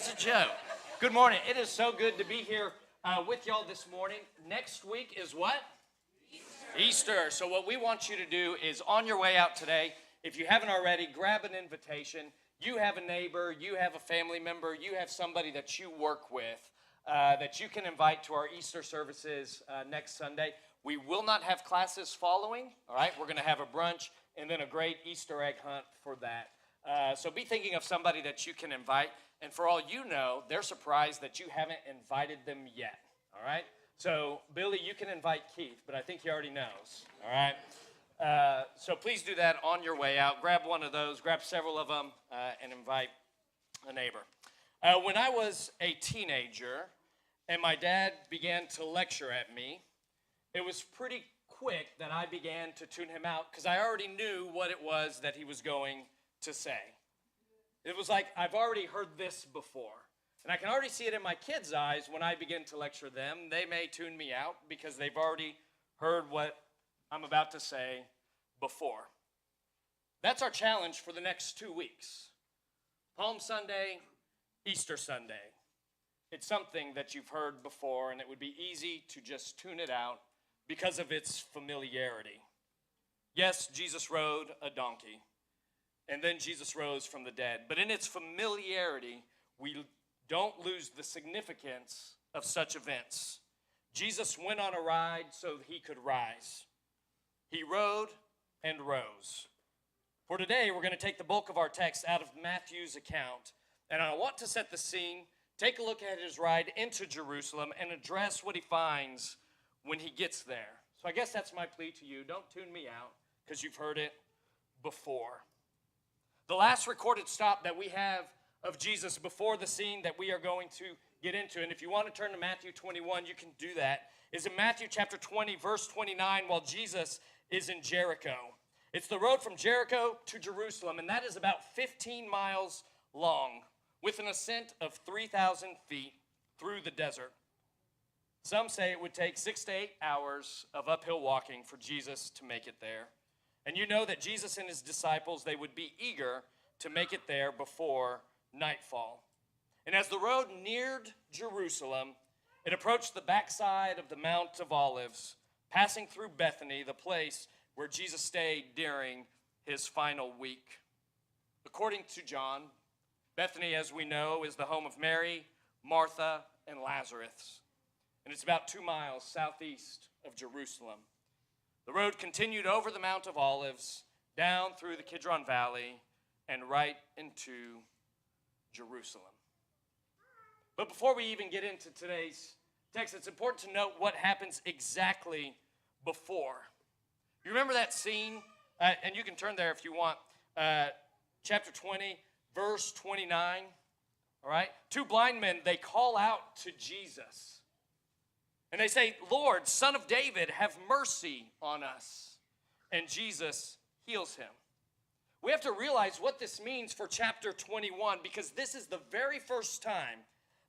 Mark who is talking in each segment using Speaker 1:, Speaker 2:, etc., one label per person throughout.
Speaker 1: It's a joke. Good morning. It is so good to be here with y'all this morning. Next week is what? Easter. So what we want you to do is on your way out today, if you haven't already, grab an invitation. You have a neighbor, you have a family member, you have somebody that you work with that you can invite to our Easter services next Sunday. We will not have classes following, all right? We're going to have a brunch and then a great Easter egg hunt for that. So be thinking of somebody that you can invite. And for all you know, they're surprised that you haven't invited them yet, all right? So, Billy, you can invite Keith, but I think he already knows, all right? So please do that on your way out. Grab one of those, grab several of them, and invite a neighbor. When I was a teenager and my dad began to lecture at me, it was pretty quick that I began to tune him out because I already knew what it was that he was going to say. It was like, I've already heard this before. And I can already see it in my kids' eyes when I begin to lecture them. They may tune me out because they've already heard what I'm about to say before. That's our challenge for the next 2 weeks. Palm Sunday, Easter Sunday. It's something that you've heard before, and it would be easy to just tune it out because of its familiarity. Yes, Jesus rode a donkey. And then Jesus rose from the dead. But in its familiarity, we don't lose the significance of such events. Jesus went on a ride so he could rise. He rode and rose. For today, we're going to take the bulk of our text out of Matthew's account. And I want to set the scene, take a look at his ride into Jerusalem, and address what he finds when he gets there. So I guess that's my plea to you. Don't tune me out because you've heard it before. The last recorded stop that we have of Jesus before the scene that we are going to get into, and if you want to turn to Matthew 21, you can do that, is in Matthew chapter 20, verse 29, while Jesus is in Jericho. It's the road from Jericho to Jerusalem, and that is about 15 miles long, with an ascent of 3,000 feet through the desert. Some say it would take 6 to 8 hours of uphill walking for Jesus to make it there. And you know that Jesus and his disciples, they would be eager to make it there before nightfall. And as the road neared Jerusalem, it approached the backside of the Mount of Olives, passing through Bethany, the place where Jesus stayed during his final week. According to John, Bethany, as we know, is the home of Mary, Martha, and Lazarus. And it's about 2 miles southeast of Jerusalem. The road continued over the Mount of Olives, down through the Kidron Valley, and right into Jerusalem. But before we even get into today's text, it's important to note what happens exactly before. You remember that scene? And you can turn there if you want. Chapter 20, verse 29. All right? 2 blind men, they call out to Jesus. And they say, "Lord, Son of David, have mercy on us." And Jesus heals him. We have to realize what this means for chapter 21 because this is the very first time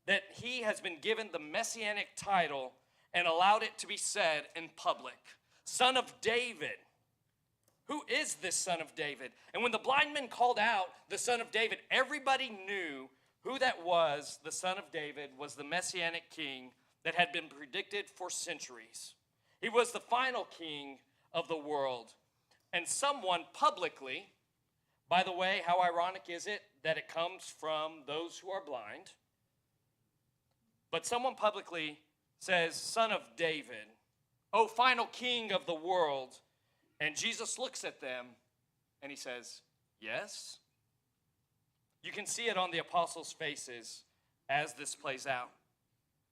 Speaker 1: that he has been given the messianic title and allowed it to be said in public. Son of David. Who is this Son of David? And when the blind men called out the Son of David, everybody knew who that was. The Son of David was the messianic king that had been predicted for centuries. He was the final king of the world. And someone publicly, by the way, how ironic is it that it comes from those who are blind? But someone publicly says, "Son of David, O final king of the world." And Jesus looks at them and he says, "Yes." You can see it on the apostles' faces as this plays out.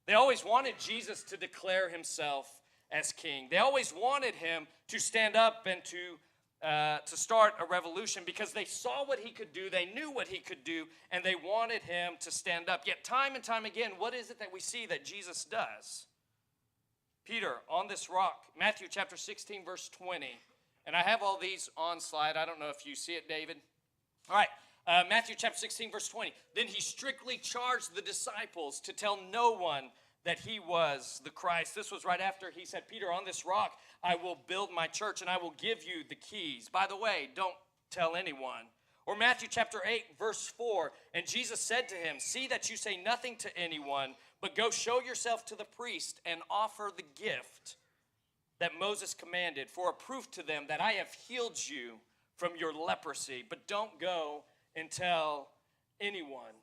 Speaker 1: They always wanted Jesus to declare himself as king. They always wanted him to stand up and to start a revolution because they saw what he could do, they knew what he could do, and they wanted him to stand up. Yet time and time again, what is it that we see that Jesus does? Peter, on this rock, Matthew chapter 16, verse 20. And I have all these on slide. I don't know if you see it, David. All right. Matthew chapter 16, verse 20. Then he strictly charged the disciples to tell no one that he was the Christ. This was right after he said, "Peter, on this rock I will build my church and I will give you the keys." By the way, don't tell anyone Or Matthew chapter 8, verse 4, and Jesus said to him, see that you say nothing to anyone, but go show yourself to the priest and offer the gift that Moses commanded for a proof to them that I have healed you from your leprosy. But don't go and tell anyone.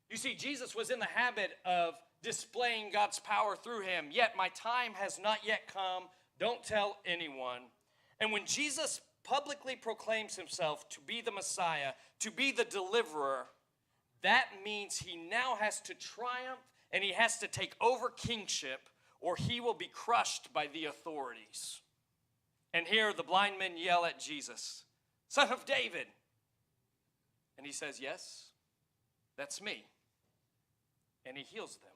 Speaker 1: You see, Jesus was in the habit of displaying God's power through him. Yet my time has not yet come. Don't tell anyone. And when Jesus publicly proclaims himself to be the Messiah, to be the deliverer, that means he now has to triumph and he has to take over kingship, or he will be crushed by the authorities. And here the blind men yell at Jesus, Son of David. And he says, yes, that's me. And he heals them.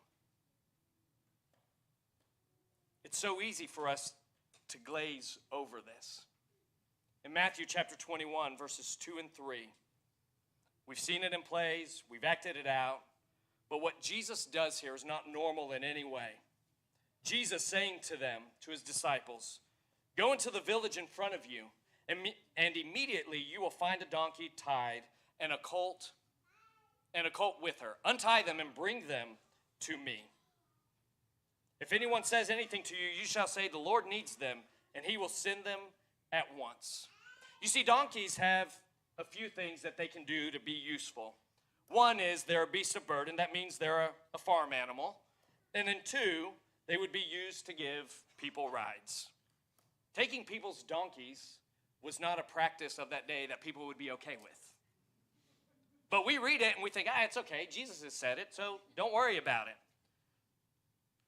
Speaker 1: It's so easy for us to glaze over this. In Matthew chapter 21, verses 2 and 3, we've seen it in plays, we've acted it out, but what Jesus does here is not normal in any way. Jesus saying to them, to his disciples, go into the village in front of you, and immediately you will find a donkey tied and a colt with her. Untie them and bring them to me. If anyone says anything to you, you shall say, the Lord needs them, and he will send them at once. You see, donkeys have a few things that they can do to be useful. One is they're a beast of burden. That means they're a farm animal. And then two, they would be used to give people rides. Taking people's donkeys was not a practice of that day that people would be okay with. But we read it and we think, it's okay. Jesus has said it, so don't worry about it.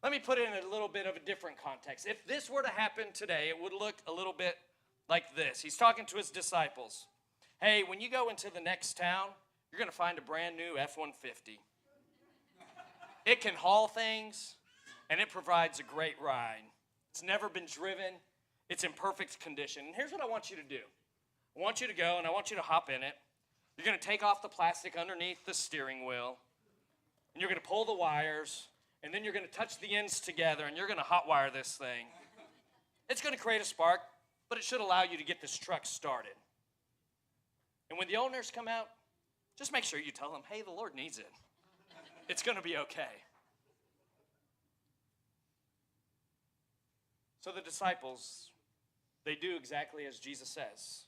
Speaker 1: Let me put it in a little bit of a different context. If this were to happen today, it would look a little bit like this. He's talking to his disciples. Hey, when you go into the next town, you're going to find a brand new F-150. It can haul things, and it provides a great ride. It's never been driven. It's in perfect condition. And here's what I want you to do. I want you to go, and I want you to hop in it. You're going to take off the plastic underneath the steering wheel, and you're going to pull the wires, and then you're going to touch the ends together, and you're going to hot wire this thing. It's going to create a spark, but it should allow you to get this truck started. And when the owners come out, just make sure you tell them, hey, the Lord needs it. It's going to be okay. So the disciples, they do exactly as Jesus says.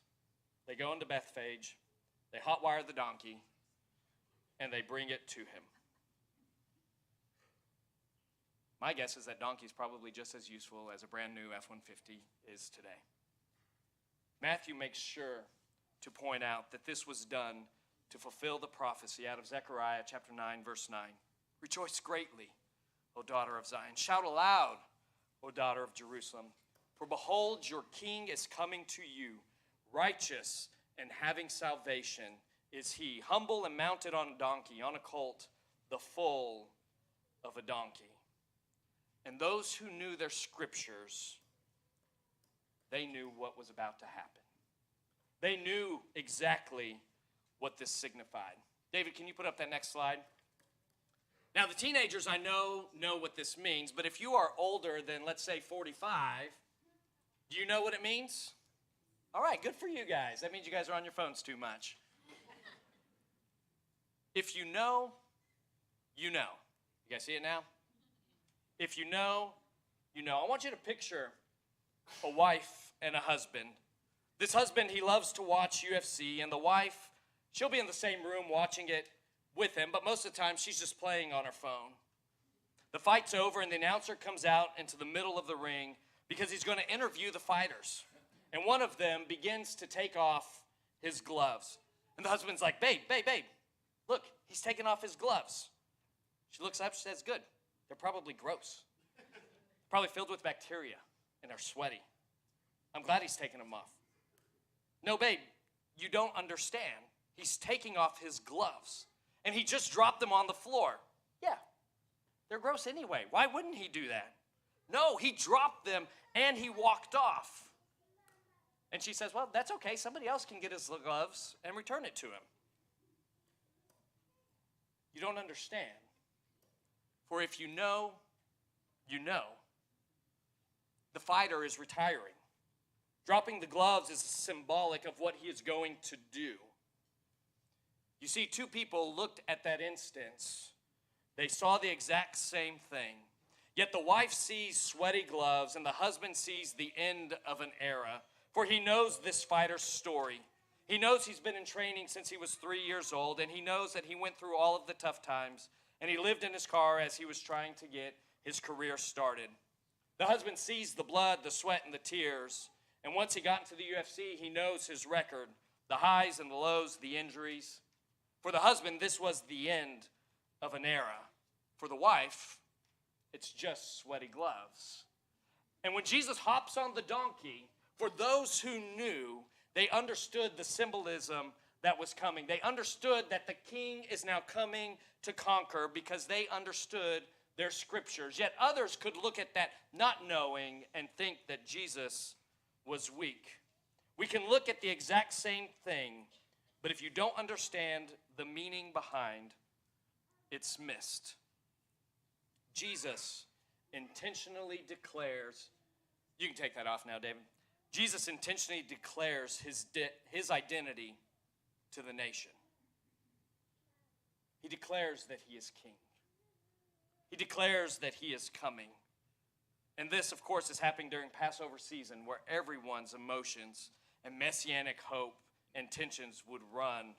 Speaker 1: They go into Bethphage, they hotwire the donkey, and they bring it to him. My guess is that donkey is probably just as useful as a brand new F-150 is today. Matthew makes sure to point out that this was done to fulfill the prophecy out of Zechariah chapter 9, verse 9. Rejoice greatly, O daughter of Zion. Shout aloud, O daughter of Jerusalem. For behold, your king is coming to you, righteous and having salvation is he, humble and mounted on a donkey, on a colt, the foal of a donkey. And those who knew their scriptures, they knew what was about to happen. They knew exactly what this signified. David, can you put up that next slide? Now, the teenagers I know what this means, but if you are older than, let's say, 45, do you know what it means? All right, good for you guys. That means you guys are on your phones too much. If you know, you know. You guys see it now? If you know, you know. I want you to picture a wife and a husband. This husband, he loves to watch UFC, and the wife, she'll be in the same room watching it with him, but most of the time she's just playing on her phone. The fight's over, and the announcer comes out into the middle of the ring because he's going to interview the fighters. And one of them begins to take off his gloves. And the husband's like, babe, look, he's taking off his gloves. She looks up, she says, good. They're probably gross. Probably filled with bacteria, and they're sweaty. I'm glad he's taking them off. No, babe, you don't understand. He's taking off his gloves, and he just dropped them on the floor. Yeah, they're gross anyway. Why wouldn't he do that? No, he dropped them, and he walked off. And she says, well, that's okay. Somebody else can get his gloves and return it to him. You don't understand. For if you know, you know. The fighter is retiring. Dropping the gloves is symbolic of what he is going to do. You see, two people looked at that instance. They saw the exact same thing. Yet the wife sees sweaty gloves and the husband sees the end of an era. For he knows this fighter's story. He knows he's been in training since he was 3 years old, and he knows that he went through all of the tough times, and he lived in his car as he was trying to get his career started. The husband sees the blood, the sweat, and the tears, and once he got into the UFC, he knows his record, the highs and the lows, the injuries. For the husband, this was the end of an era. For the wife, it's just sweaty gloves. And when Jesus hops on the donkey, for those who knew, they understood the symbolism that was coming. They understood that the king is now coming to conquer because they understood their scriptures. Yet others could look at that not knowing and think that Jesus was weak. We can look at the exact same thing, but if you don't understand the meaning behind, it's missed. Jesus intentionally declares, you can take that off now, David. Jesus intentionally declares his identity to the nation. He declares that he is king. He declares that he is coming. And this, of course, is happening during Passover season, where everyone's emotions and messianic hope and tensions would run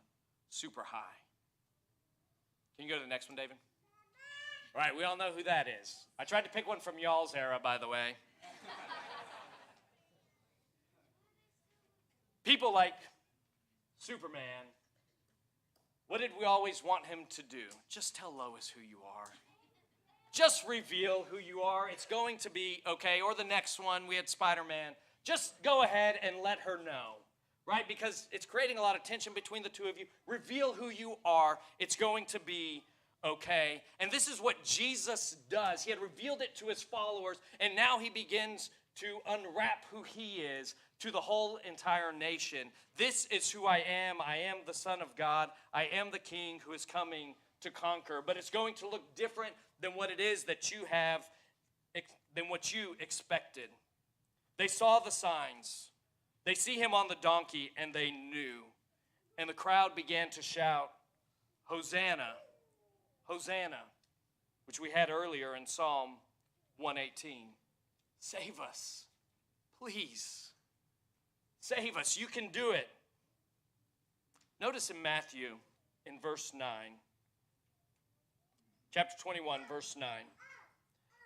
Speaker 1: super high. Can you go to the next one, David? All right, we all know who that is. I tried to pick one from y'all's era, by the way. People like Superman, what did we always want him to do? Just tell Lois who you are. Just reveal who you are. It's going to be okay. Or the next one, we had Spider-Man. Just go ahead and let her know, right? Because it's creating a lot of tension between the two of you. Reveal who you are. It's going to be okay. And this is what Jesus does. He had revealed it to his followers, and now he begins to unwrap who he is to the whole entire nation. This is who I am. I am the Son of God. I am the King who is coming to conquer. But it's going to look different than what it is that you have, than what you expected. They saw the signs. They see him on the donkey, and they knew. And the crowd began to shout, Hosanna, Hosanna, which we had earlier in Psalm 118. Save us, please. Save us. You can do it. Notice in Matthew, in verse 9, chapter 21, verse 9.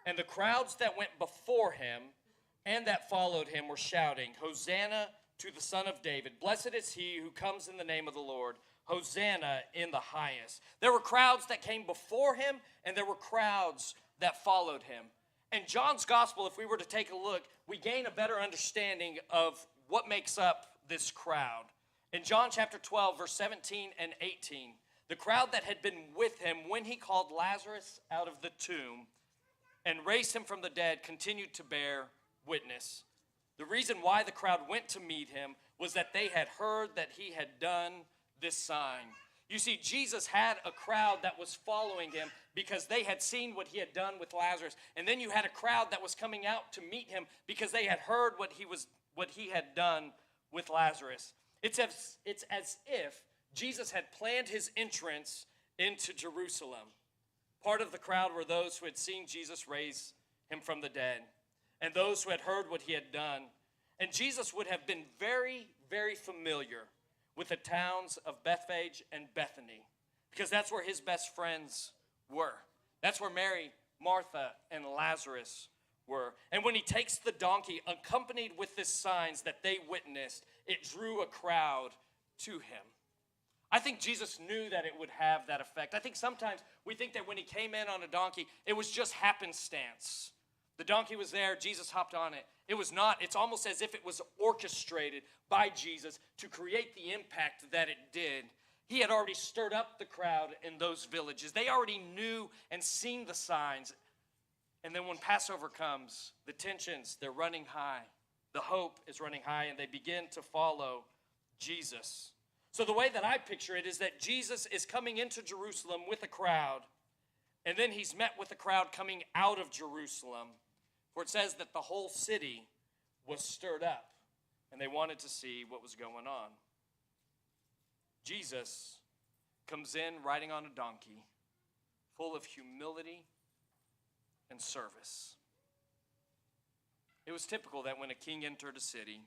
Speaker 1: And the crowds that went before him and that followed him were shouting, Hosanna to the Son of David. Blessed is he who comes in the name of the Lord. Hosanna in the highest. There were crowds that came before him, and there were crowds that followed him. In John's gospel, if we were to take a look, we gain a better understanding of what makes up this crowd. In John chapter 12, verse 17 and 18, the crowd that had been with him when he called Lazarus out of the tomb and raised him from the dead continued to bear witness. The reason why the crowd went to meet him was that they had heard that he had done this sign. You see, Jesus had a crowd that was following him because they had seen what he had done with Lazarus. And then you had a crowd that was coming out to meet him because they had heard what he had done with Lazarus. It's as if Jesus had planned his entrance into Jerusalem. Part of the crowd were those who had seen Jesus raise him from the dead and those who had heard what he had done. And Jesus would have been very, very familiar with the towns of Bethphage and Bethany, because that's where his best friends were. That's where Mary, Martha, and Lazarus were. And when he takes the donkey, accompanied with the signs that they witnessed, it drew a crowd to him. I think Jesus knew that it would have that effect. I think sometimes we think that when he came in on a donkey, it was just happenstance. The donkey was there, Jesus hopped on it. It was not. It's almost as if it was orchestrated by Jesus to create the impact that it did. He had already stirred up the crowd in those villages. They already knew and seen the signs. And then when Passover comes, the tensions, they're running high. The hope is running high, and they begin to follow Jesus. So the way that I picture it is that Jesus is coming into Jerusalem with a crowd, and then he's met with a crowd coming out of Jerusalem. For it says that the whole city was stirred up, and they wanted to see what was going on. Jesus comes in riding on a donkey, full of humility and service. It was typical that when a king entered a city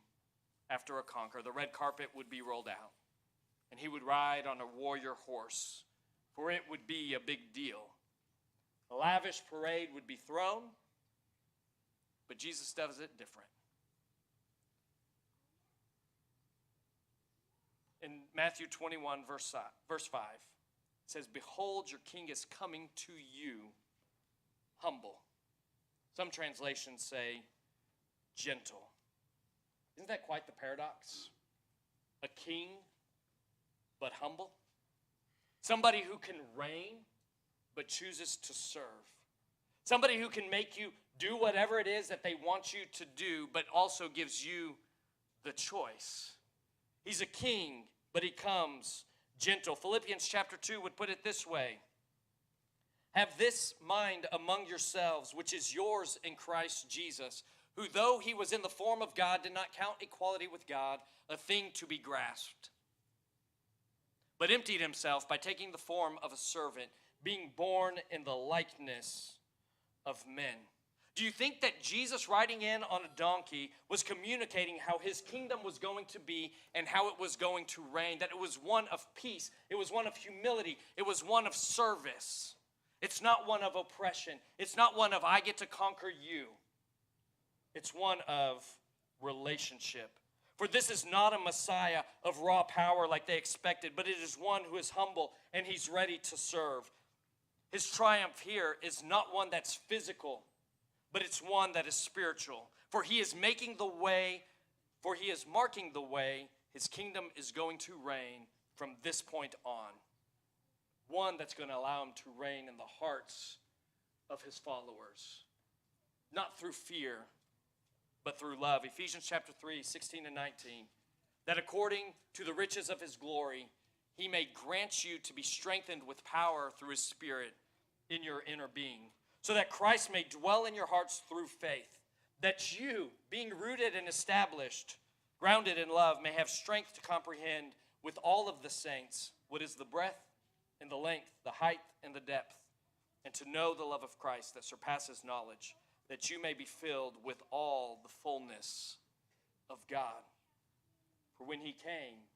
Speaker 1: after a conquer, the red carpet would be rolled out, and he would ride on a warrior horse, for it would be a big deal. A lavish parade would be thrown, but Jesus does it different. In Matthew 21, verse 5, it says, "Behold, your king is coming to you, humble." Some translations say, gentle. Isn't that quite the paradox? A king, but humble. Somebody who can reign, but chooses to serve. Somebody who can make you do whatever it is that they want you to do, but also gives you the choice. He's a king, but he comes gentle. Philippians chapter 2 would put it this way: "Have this mind among yourselves, which is yours in Christ Jesus, who though he was in the form of God, did not count equality with God a thing to be grasped, but emptied himself by taking the form of a servant, being born in the likeness of men." Do you think that Jesus riding in on a donkey was communicating how his kingdom was going to be and how it was going to reign? That it was one of peace, it was one of humility, it was one of service. It's not one of oppression. It's not one of I get to conquer you. It's one of relationship. For this is not a Messiah of raw power like they expected, but it is one who is humble and he's ready to serve. His triumph here is not one that's physical, but it's one that is spiritual. For he is marking the way, his kingdom is going to reign from this point on. One that's going to allow him to reign in the hearts of his followers. Not through fear, but through love. Ephesians chapter 3, 16 and 19. "That according to the riches of his glory, he may grant you to be strengthened with power through his Spirit in your inner being, so that Christ may dwell in your hearts through faith, that you, being rooted and established, grounded in love, may have strength to comprehend with all of the saints what is the breadth and the length, the height and the depth, and to know the love of Christ that surpasses knowledge, that you may be filled with all the fullness of God." For when he came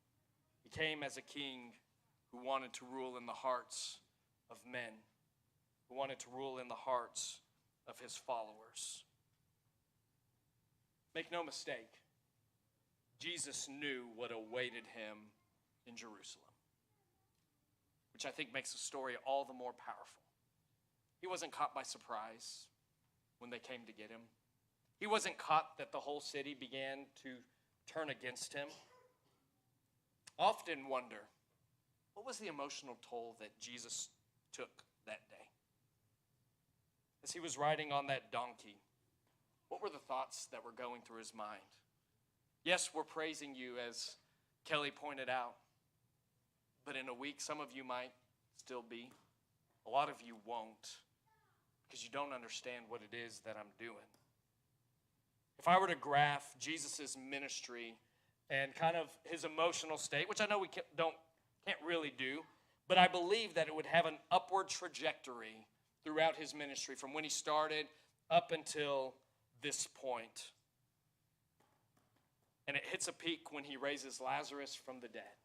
Speaker 1: as a king who wanted to rule in the hearts of men, who wanted to rule in the hearts of his followers. Make no mistake, Jesus knew what awaited him in Jerusalem, which I think makes the story all the more powerful. He wasn't caught by surprise when they came to get him. He wasn't caught that the whole city began to turn against him. I often wonder, what was the emotional toll that Jesus took that day? As he was riding on that donkey, what were the thoughts that were going through his mind? Yes, we're praising you, as Kelly pointed out, but in a week, some of you might still be. A lot of you won't, because you don't understand what it is that I'm doing. If I were to graph Jesus' ministry and kind of his emotional state, which I know we can't really do, but I believe that it would have an upward trajectory throughout his ministry from when he started up until this point. And it hits a peak when he raises Lazarus from the dead.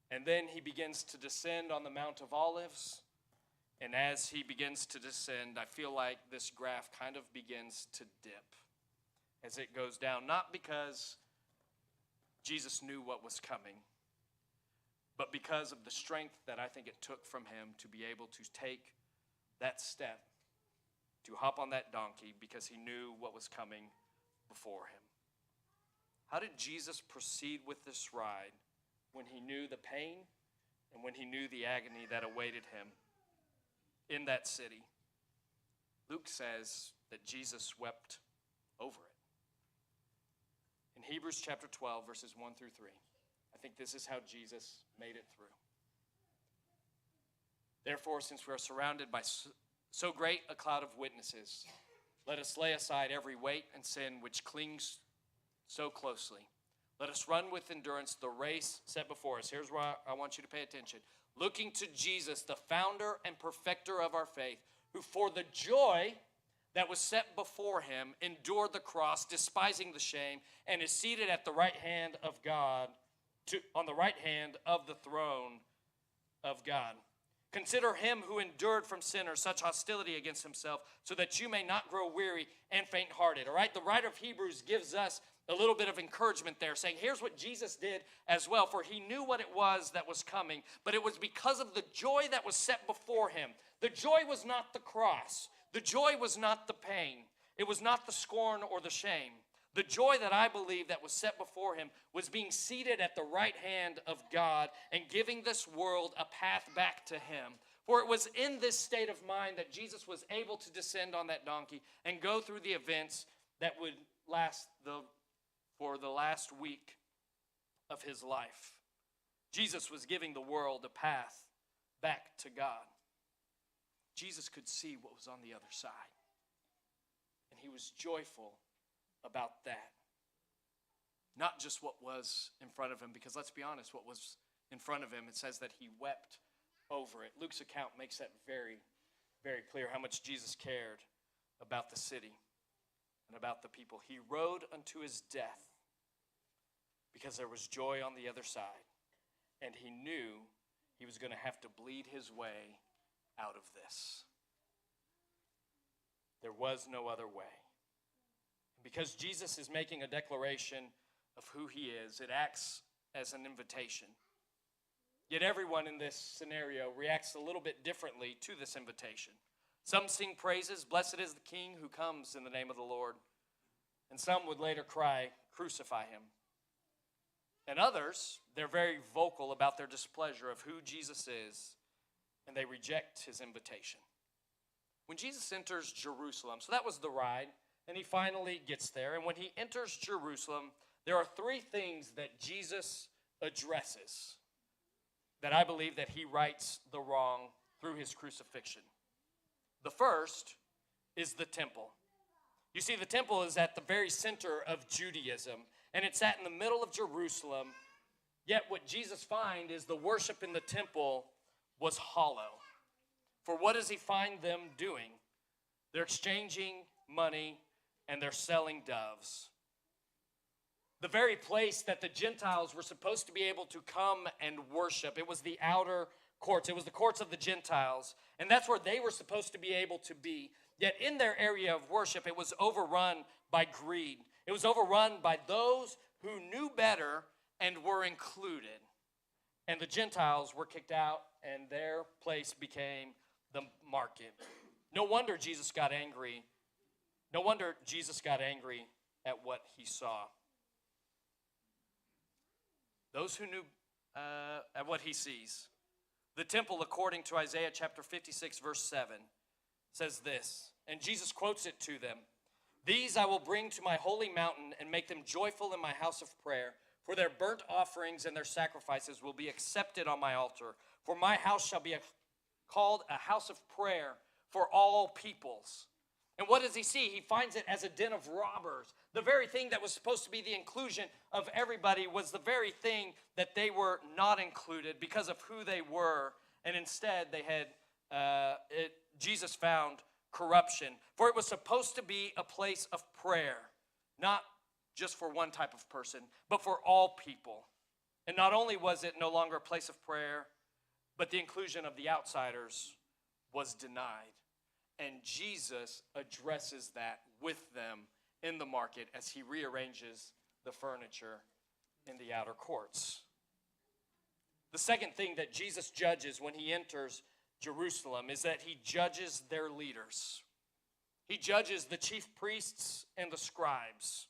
Speaker 1: And then he begins to descend on the Mount of Olives. And as he begins to descend, I feel like this graph kind of begins to dip as it goes down. Not because Jesus knew what was coming, but because of the strength that I think it took from him to be able to take that step, to hop on that donkey, because he knew what was coming before him. How did Jesus proceed with this ride when he knew the pain and when he knew the agony that awaited him in that city? Luke says that Jesus wept over it. In Hebrews chapter 12, verses 1 through 3, I think this is how Jesus made it through. "Therefore, since we are surrounded by so great a cloud of witnesses, let us lay aside every weight and sin which clings so closely. Let us run with endurance the race set before us. Here's where I want you to pay attention. Looking to Jesus, the founder and perfecter of our faith, who for the joy that was set before him endured the cross, despising the shame, and is seated at the right hand of God, on the right hand of the throne of God. Consider him who endured from sinners such hostility against himself, so that you may not grow weary and faint-hearted. All right, the writer of Hebrews gives us a little bit of encouragement there, saying here's what Jesus did as well, for he knew what it was that was coming, but it was because of the joy that was set before him. The joy was not the cross. The joy was not the pain. It was not the scorn or the shame. The joy that I believe that was set before him was being seated at the right hand of God and giving this world a path back to him. For it was in this state of mind that Jesus was able to descend on that donkey and go through the events that would last for the last week of his life. Jesus was giving the world a path back to God. Jesus could see what was on the other side, and he was joyful about that. Not just what was in front of him, because let's be honest, what was in front of him, it says that he wept over it. Luke's account makes that very, very clear how much Jesus cared about the city and about the people. He rode unto his death because there was joy on the other side, and he knew he was going to have to bleed his way out of this. There was no other way. Because Jesus is making a declaration of who he is, it acts as an invitation. Yet everyone in this scenario reacts a little bit differently to this invitation. Some sing praises, "Blessed is the King who comes in the name of the Lord." And some would later cry, "Crucify him." And others, they're very vocal about their displeasure of who Jesus is, and they reject his invitation. When Jesus enters Jerusalem, so that was the ride, and he finally gets there. And when he enters Jerusalem, there are three things that Jesus addresses that I believe that he rights the wrong through his crucifixion. The first is the temple. You see, the temple is at the very center of Judaism, and it's sat in the middle of Jerusalem. Yet what Jesus finds is the worship in the temple was hollow. For what does he find them doing? They're exchanging money and they're selling doves. The very place that the Gentiles were supposed to be able to come and worship. It was the outer courts. It was the courts of the Gentiles. And that's where they were supposed to be able to be. Yet in their area of worship, it was overrun by greed. It was overrun by those who knew better and were included. And the Gentiles were kicked out, and their place became the market. No wonder Jesus got angry. No wonder Jesus got angry at what he saw. Those who knew at what he sees. The temple, according to Isaiah chapter 56, verse 7, says this, and Jesus quotes it to them. "These I will bring to my holy mountain and make them joyful in my house of prayer. For their burnt offerings and their sacrifices will be accepted on my altar. For my house shall be called a house of prayer for all peoples." And what does he see? He finds it as a den of robbers. The very thing that was supposed to be the inclusion of everybody was the very thing that they were not included because of who they were. And instead, they had Jesus found corruption. For it was supposed to be a place of prayer, not just for one type of person, but for all people. And not only was it no longer a place of prayer, but the inclusion of the outsiders was denied. And Jesus addresses that with them in the market as he rearranges the furniture in the outer courts. The second thing that Jesus judges when he enters Jerusalem is that he judges their leaders. He judges the chief priests and the scribes.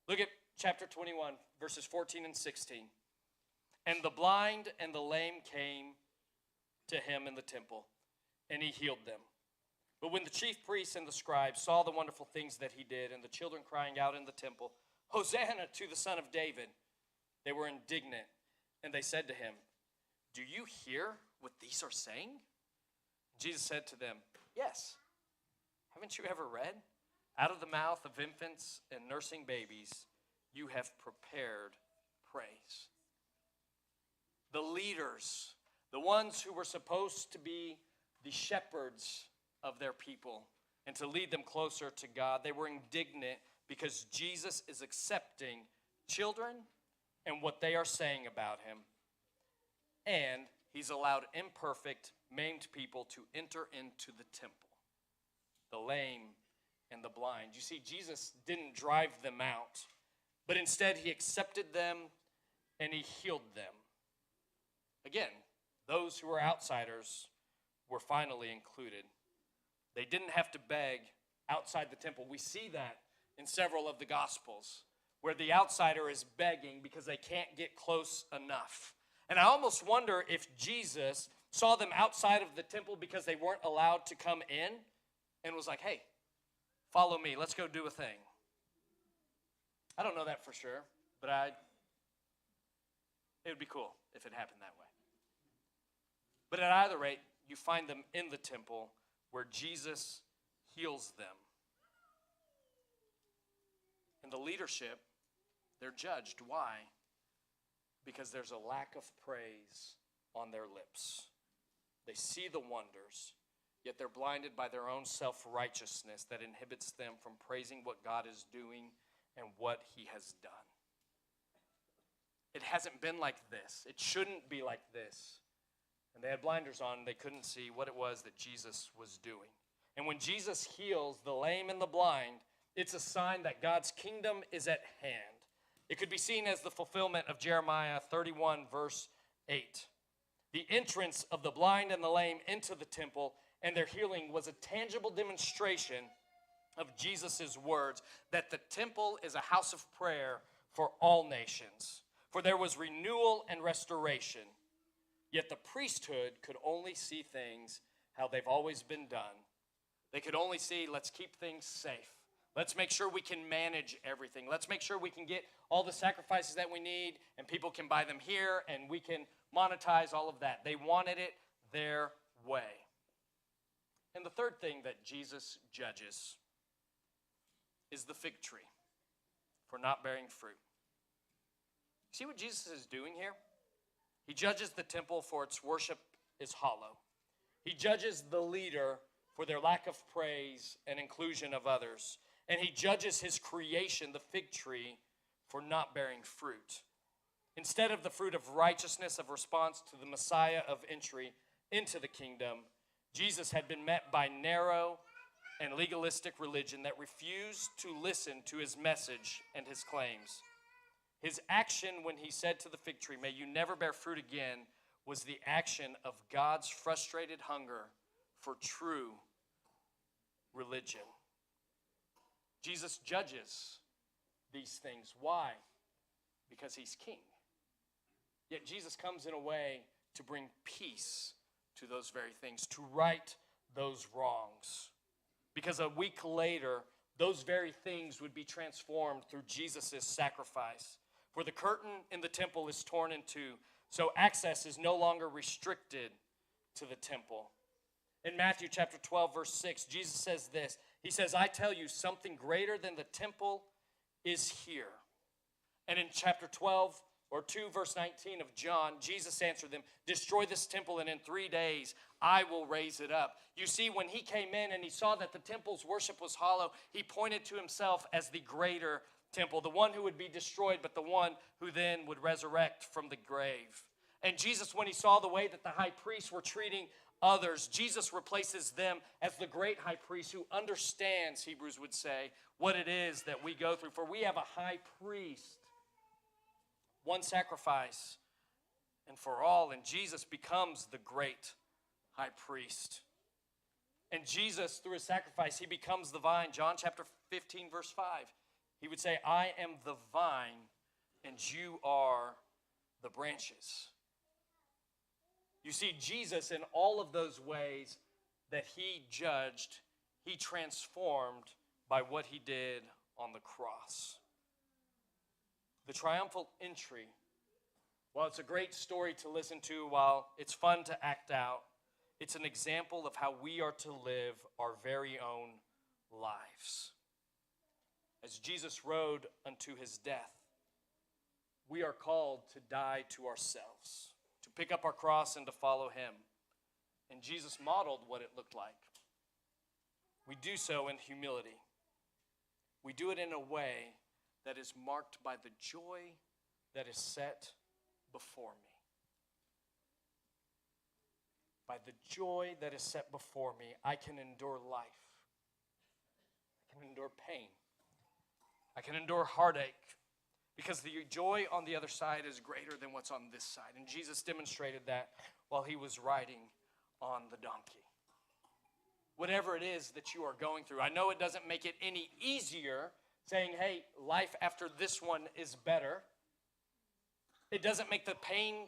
Speaker 1: Look at chapter 21, verses 14 and 16. "And the blind and the lame came to him in the temple, and he healed them. But when the chief priests and the scribes saw the wonderful things that he did, and the children crying out in the temple, 'Hosanna to the Son of David,' they were indignant, and they said to him, 'Do you hear what these are saying?' Jesus said to them, 'Yes. Haven't you ever read? Out of the mouth of infants and nursing babies, you have prepared praise. The leaders, the ones who were supposed to be the shepherds of their people and to lead them closer to God, they were indignant because Jesus is accepting children and what they are saying about him. And he's allowed imperfect, maimed people to enter into the temple, the lame and the blind. You see, Jesus didn't drive them out, but instead he accepted them and he healed them. Again, those who were outsiders were finally included. They didn't have to beg outside the temple. We see that in several of the Gospels, where the outsider is begging because they can't get close enough. And I almost wonder if Jesus saw them outside of the temple because they weren't allowed to come in and was like, hey, follow me, let's go do a thing. I don't know that for sure, but it would be cool if it happened that way. But at either rate, you find them in the temple where Jesus heals them. And the leadership, they're judged. Why? Because there's a lack of praise on their lips. They see the wonders, yet they're blinded by their own self-righteousness that inhibits them from praising what God is doing and what he has done. It hasn't been like this. It shouldn't be like this. And they had blinders on. They couldn't see what it was that Jesus was doing. And when Jesus heals the lame and the blind, it's a sign that God's kingdom is at hand. It could be seen as the fulfillment of Jeremiah 31, verse 8. The entrance of the blind and the lame into the temple and their healing was a tangible demonstration of Jesus' words that the temple is a house of prayer for all nations. For there was renewal and restoration. Yet the priesthood could only see things how they've always been done. They could only see, let's keep things safe. Let's make sure we can manage everything. Let's make sure we can get all the sacrifices that we need and people can buy them here and we can monetize all of that. They wanted it their way. And the third thing that Jesus judges is the fig tree for not bearing fruit. See what Jesus is doing here? He judges the temple for its worship is hollow. He judges the leader for their lack of praise and inclusion of others. And he judges his creation, the fig tree, for not bearing fruit. Instead of the fruit of righteousness of response to the Messiah of entry into the kingdom, Jesus had been met by narrow and legalistic religion that refused to listen to his message and his claims. His action when he said to the fig tree, "May you never bear fruit again," was the action of God's frustrated hunger for true religion. Jesus judges these things. Why? Because he's king. Yet Jesus comes in a way to bring peace to those very things, to right those wrongs. Because a week later, those very things would be transformed through Jesus' sacrifice. For the curtain in the temple is torn in two, so access is no longer restricted to the temple. In Matthew chapter 12, verse 6, Jesus says this. He says, "I tell you, something greater than the temple is here." And in chapter 12, or 2, verse 19 of John, Jesus answered them, "Destroy this temple, and in 3 days I will raise it up." You see, when he came in and he saw that the temple's worship was hollow, he pointed to himself as the greater temple, the one who would be destroyed, but the one who then would resurrect from the grave. And Jesus, when he saw the way that the high priests were treating others, Jesus replaces them as the great high priest who understands, Hebrews would say, what it is that we go through. For we have a high priest, one sacrifice, and for all. And Jesus becomes the great high priest. And Jesus, through his sacrifice, he becomes the vine. John chapter 15, verse 5. He would say, "I am the vine, and you are the branches." You see, Jesus, in all of those ways that he judged, he transformed by what he did on the cross. The triumphal entry, while it's a great story to listen to, while it's fun to act out, it's an example of how we are to live our very own lives. As Jesus rode unto his death, we are called to die to ourselves, to pick up our cross and to follow him. And Jesus modeled what it looked like. We do so in humility. We do it in a way that is marked by the joy that is set before me. By the joy that is set before me, I can endure life. I can endure pain. I can endure heartache. Because the joy on the other side is greater than what's on this side. And Jesus demonstrated that while he was riding on the donkey. Whatever it is that you are going through, I know it doesn't make it any easier saying, hey, life after this one is better. It doesn't make the pain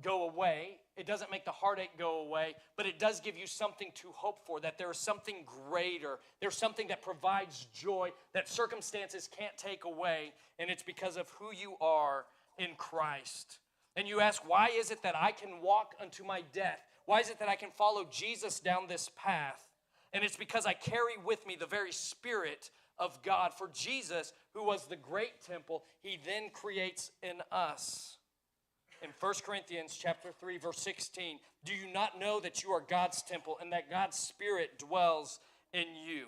Speaker 1: go away. It doesn't make the heartache go away, but it does give you something to hope for, that there is something greater. There's something that provides joy that circumstances can't take away, and it's because of who you are in Christ. And you ask, why is it that I can walk unto my death? Why is it that I can follow Jesus down this path? And it's because I carry with me the very Spirit of God. For Jesus, who was the great temple, he then creates in us. In 1 Corinthians chapter 3, verse 16, do you not know that you are God's temple and that God's Spirit dwells in you?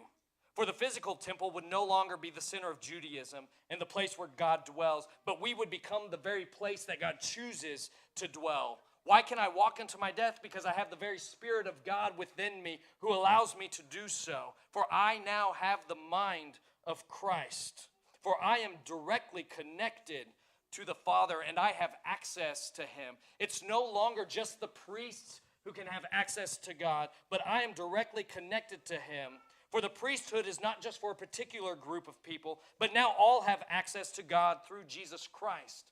Speaker 1: For the physical temple would no longer be the center of Judaism and the place where God dwells, but we would become the very place that God chooses to dwell. Why can I walk into my death? Because I have the very Spirit of God within me who allows me to do so. For I now have the mind of Christ. For I am directly connected to the Father, and I have access to him. It's no longer just the priests who can have access to God, but I am directly connected to him. For the priesthood is not just for a particular group of people, but now all have access to God through Jesus Christ.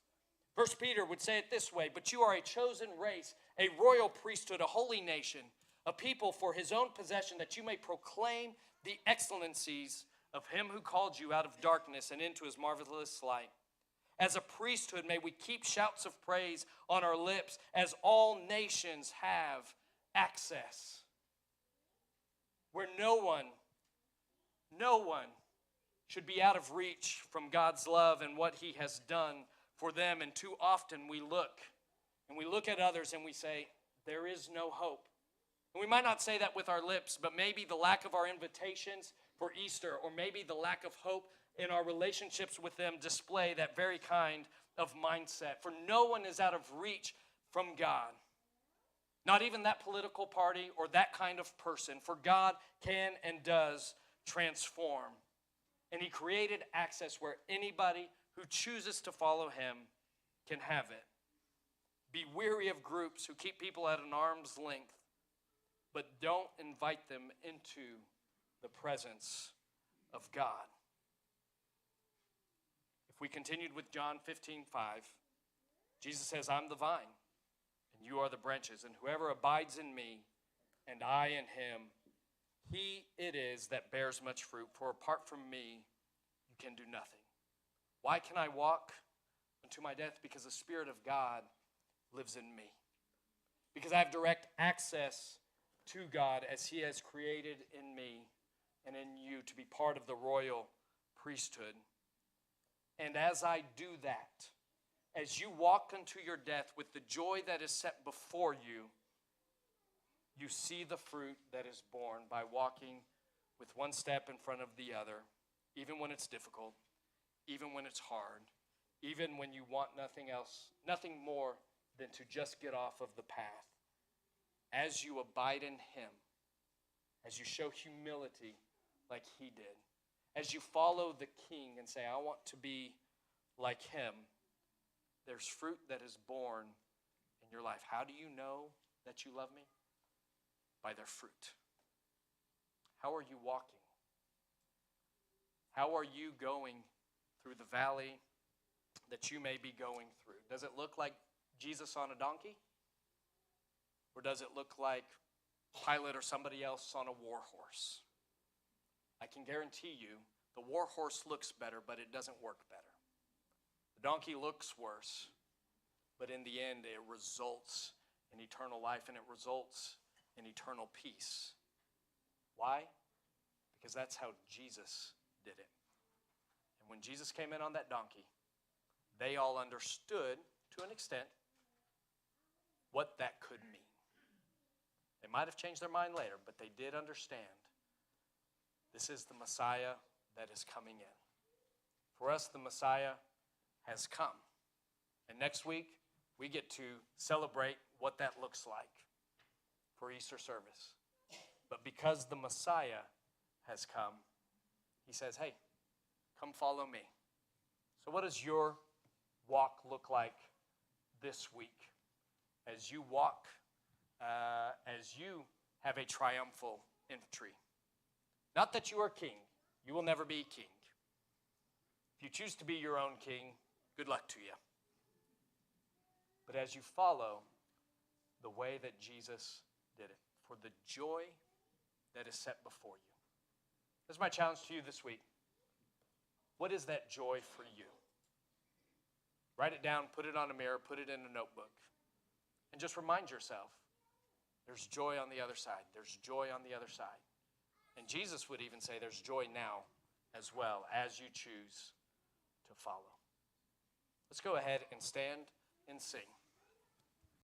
Speaker 1: 1 Peter would say it this way, but you are a chosen race, a royal priesthood, a holy nation, a people for his own possession, that you may proclaim the excellencies of him who called you out of darkness and into his marvelous light. As a priesthood, may we keep shouts of praise on our lips as all nations have access. Where no one should be out of reach from God's love and what he has done for them. And too often we look at others and we say, there is no hope. And we might not say that with our lips, but maybe the lack of our invitations for Easter, or maybe the lack of hope in our relationships with them, display that very kind of mindset. For no one is out of reach from God. Not even that political party or that kind of person. For God can and does transform. And he created access where anybody who chooses to follow him can have it. Be weary of groups who keep people at an arm's length, but don't invite them into the presence of God. If we continued with John 15:5, Jesus says, I'm the vine, and you are the branches, and whoever abides in me, and I in him, he it is that bears much fruit, for apart from me, you can do nothing. Why can I walk unto my death? Because the Spirit of God lives in me. Because I have direct access to God as he has created in me and in you to be part of the royal priesthood. And as I do that, as you walk unto your death with the joy that is set before you, you see the fruit that is born by walking with one step in front of the other, even when it's difficult, even when it's hard, even when you want nothing else, nothing more than to just get off of the path. As you abide in him, as you show humility like he did, as you follow the King and say, I want to be like him, there's fruit that is born in your life. How do you know that you love me? By their fruit. How are you walking? How are you going through the valley that you may be going through? Does it look like Jesus on a donkey? Or does it look like Pilate or somebody else on a war horse? I can guarantee you the war horse looks better, but it doesn't work better. The donkey looks worse, but in the end it results in eternal life and it results in eternal peace. Why? Because that's how Jesus did it. And when Jesus came in on that donkey, they all understood, to an extent, what that could mean. They might have changed their mind later, but they did understand this is the Messiah that is coming in. For us, the Messiah has come. And next week, we get to celebrate what that looks like for Easter service. But because the Messiah has come, he says, hey, come follow me. So what does your walk look like this week? As you walk, as you have a triumphal entry. Not that you are king. You will never be king. If you choose to be your own king, good luck to you. But as you follow the way that Jesus did it, for the joy that is set before you. This is my challenge to you this week. What is that joy for you? Write it down, put it on a mirror, put it in a notebook. And just remind yourself, there's joy on the other side. There's joy on the other side. And Jesus would even say there's joy now as well as you choose to follow. Let's go ahead and stand and sing.